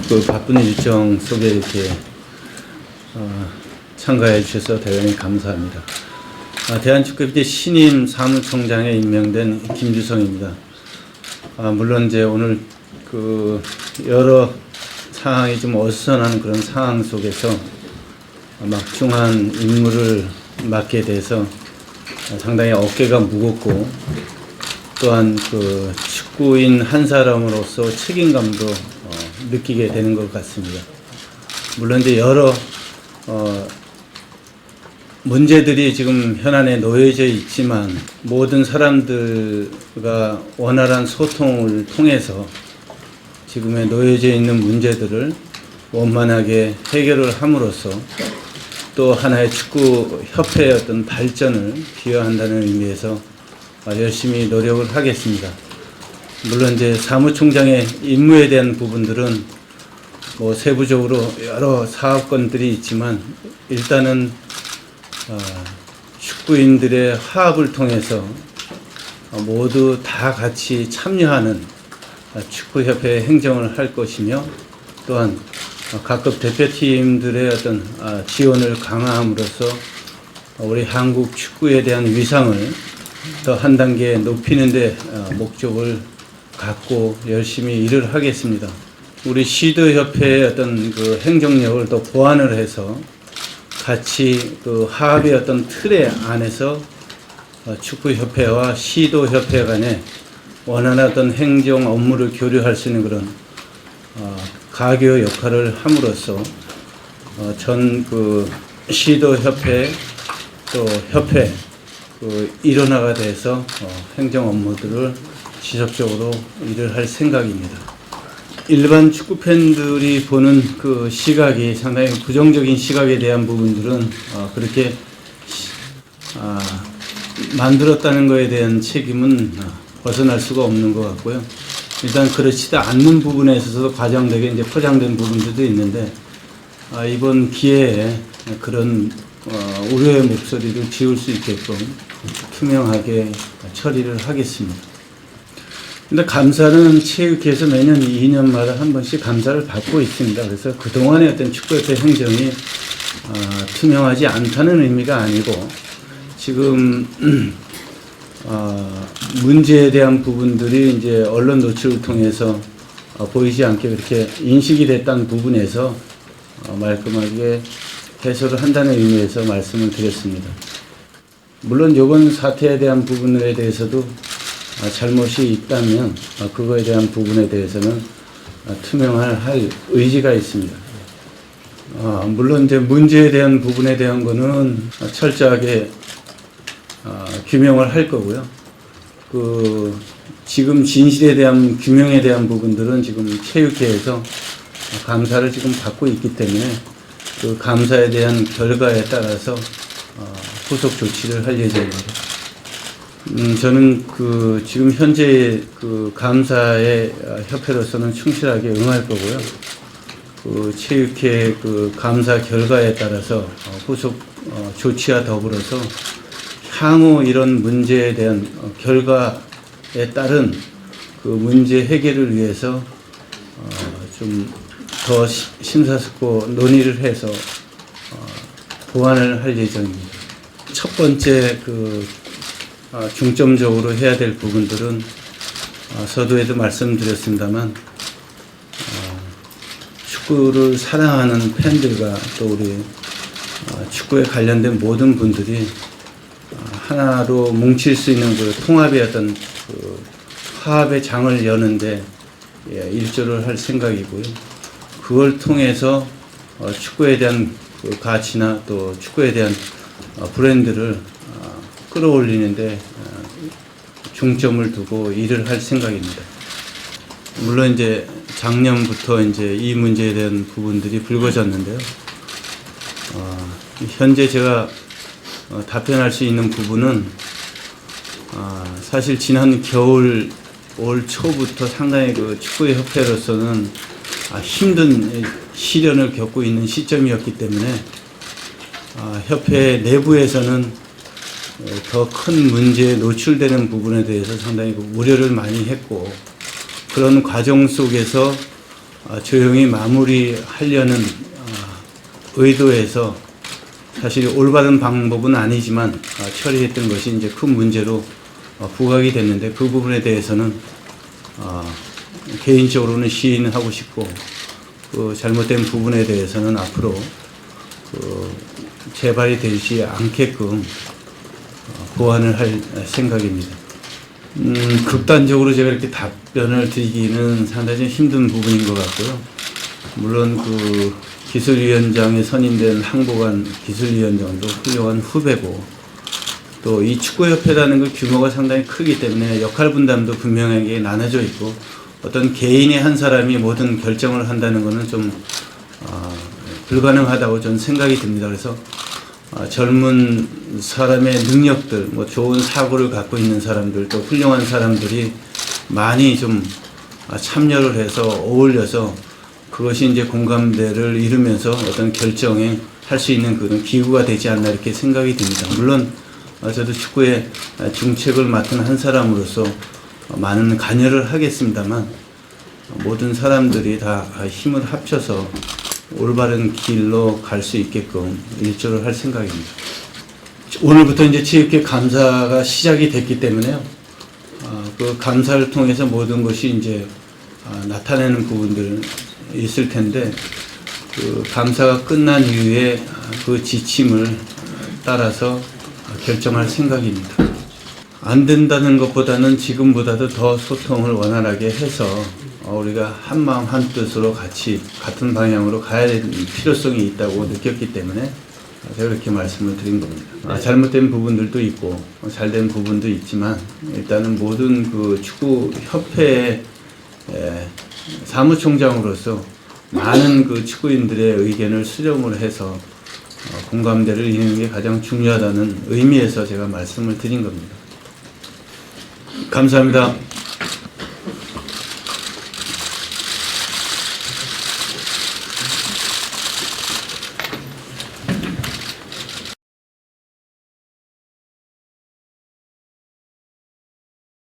그 바쁜 일정 속에 이렇게 참가해 주셔서 대단히 감사합니다. 대한축구협회 신임 사무총장에 임명된 김주성입니다. 물론 이제 오늘 그 여러 상황이 좀 어수선한 그런 상황 속에서 막중한 임무를 맡게 돼서 상당히 어깨가 무겁고 또한 그 축구인 한 사람으로서 책임감도 느끼게 되는 것 같습니다. 물론 이제 여러 문제들이 지금 현안에 놓여져 있지만 모든 사람들과 원활한 소통을 통해서 지금에 놓여져 있는 문제들을 원만하게 해결을 함으로써 또 하나의 축구협회의 어떤 발전을 기여한다는 의미에서 열심히 노력을 하겠습니다. 물론 이제 사무총장의 임무에 대한 부분들은 뭐 세부적으로 여러 사업건들이 있지만 일단은 축구인들의 화합을 통해서 모두 다 같이 참여하는 축구협회 행정을 할 것이며 또한 각급 대표팀들의 어떤 지원을 강화함으로써 우리 한국 축구에 대한 위상을 더 한 단계 높이는 데 목적을 갖고 열심히 일을 하겠습니다. 우리 시도협회의 어떤 그 행정력을 더 보완을 해서 같이 그 화합의 어떤 틀에 안에서 축구협회와 시도협회 간에 원활한 어떤 행정 업무를 교류할 수 있는 그런 가교 역할을 함으로써 전 그 시도협회 또 협회 그 일원화가 돼서 행정 업무들을 지속적으로 일을 할 생각입니다. 일반 축구 팬들이 보는 그 시각이 상당히 부정적인 시각에 대한 부분들은 그렇게 만들었다는 것에 대한 책임은 벗어날 수가 없는 것 같고요. 일단 그렇지도 않는 부분에 있어서도 과장되게 이제 포장된 부분들도 있는데 이번 기회에 그런 우려의 목소리를 지울 수 있게끔 투명하게 처리를 하겠습니다. 근데 감사는 체육회에서 매년 2년마다 한 번씩 감사를 받고 있습니다. 그래서 그동안의 어떤 축구협회 행정이 투명하지 않다는 의미가 아니고 지금 문제에 대한 부분들이 이제 언론 노출을 통해서 보이지 않게 그렇게 인식이 됐다는 부분에서 말끔하게 해소를 한다는 의미에서 말씀을 드렸습니다. 물론 이번 사태에 대한 부분에 대해서도 잘못이 있다면 그거에 대한 부분에 대해서는 투명할 의지가 있습니다. 물론 이제 문제에 대한 부분에 대한 거는 철저하게 규명을 할 거고요. 그 지금 진실에 대한 규명에 대한 부분들은 지금 체육회에서 감사를 지금 받고 있기 때문에 그 감사에 대한 결과에 따라서 후속 조치를 할 예정입니다. 저는 그 지금 현재 그 감사의 협회로서는 충실하게 응할 거고요. 그 체육회 그 감사 결과에 따라서 후속 조치와 더불어서 향후 이런 문제에 대한 결과에 따른 그 문제 해결을 위해서 좀 더 심사숙고 논의를 해서 보완을 할 예정입니다. 첫 번째 그 중점적으로 해야 될 부분들은 서두에도 말씀드렸습니다만 축구를 사랑하는 팬들과 또 우리 축구에 관련된 모든 분들이 하나로 뭉칠 수 있는 그 통합의 어떤 그 화합의 장을 여는데 일조를 할 생각이고요. 그걸 통해서 축구에 대한 그 가치나 또 축구에 대한 브랜드를 끌어올리는데 중점을 두고 일을 할 생각입니다. 물론 이제 작년부터 이제 이 문제에 대한 부분들이 불거졌는데요. 현재 제가 답변할 수 있는 부분은 사실 지난 겨울 올 초부터 상당히 그 축구협회로서는 힘든 시련을 겪고 있는 시점이었기 때문에 협회 내부에서는 더 큰 문제에 노출되는 부분에 대해서 상당히 우려를 많이 했고, 그런 과정 속에서 조용히 마무리하려는 의도에서 사실 올바른 방법은 아니지만 처리했던 것이 이제 큰 문제로 부각이 됐는데, 그 부분에 대해서는 개인적으로는 시인하고 싶고, 그 잘못된 부분에 대해서는 앞으로 재발이 되지 않게끔 보완을 할 생각입니다. 극단적으로 제가 이렇게 답변을 드리기는 상당히 좀 힘든 부분인 것 같고요. 물론 그 기술위원장에 선임된 항복한 기술위원장도 훌륭한 후배고, 또 이 축구협회라는 그 규모가 상당히 크기 때문에 역할 분담도 분명하게 나눠져 있고, 어떤 개인의 한 사람이 모든 결정을 한다는 것은 좀 불가능하다고 저는 생각이 듭니다. 그래서 젊은 사람의 능력들, 뭐 좋은 사고를 갖고 있는 사람들, 또 훌륭한 사람들이 많이 좀 참여를 해서 어울려서 그것이 이제 공감대를 이루면서 어떤 결정에 할 수 있는 그런 기구가 되지 않나 이렇게 생각이 듭니다. 물론 저도 축구의 중책을 맡은 한 사람으로서 많은 관여를 하겠습니다만, 모든 사람들이 다 힘을 합쳐서 올바른 길로 갈 수 있게끔 일조를 할 생각입니다. 오늘부터 이제 체육회 감사가 시작이 됐기 때문에요. 그 감사를 통해서 모든 것이 이제 나타내는 부분들 있을 텐데, 그 감사가 끝난 이후에 그 지침을 따라서 결정할 생각입니다. 안 된다는 것보다는 지금보다도 더 소통을 원활하게 해서 우리가 한마음 한뜻으로 같이 같은 방향으로 가야 되는 필요성이 있다고 느꼈기 때문에 제가 그렇게 말씀을 드린 겁니다. 잘못된 부분들도 있고 잘된 부분도 있지만, 일단은 모든 그 축구협회의 사무총장으로서 많은 그 축구인들의 의견을 수렴을 해서 공감대를 이루는 게 가장 중요하다는 의미에서 제가 말씀을 드린 겁니다. 감사합니다.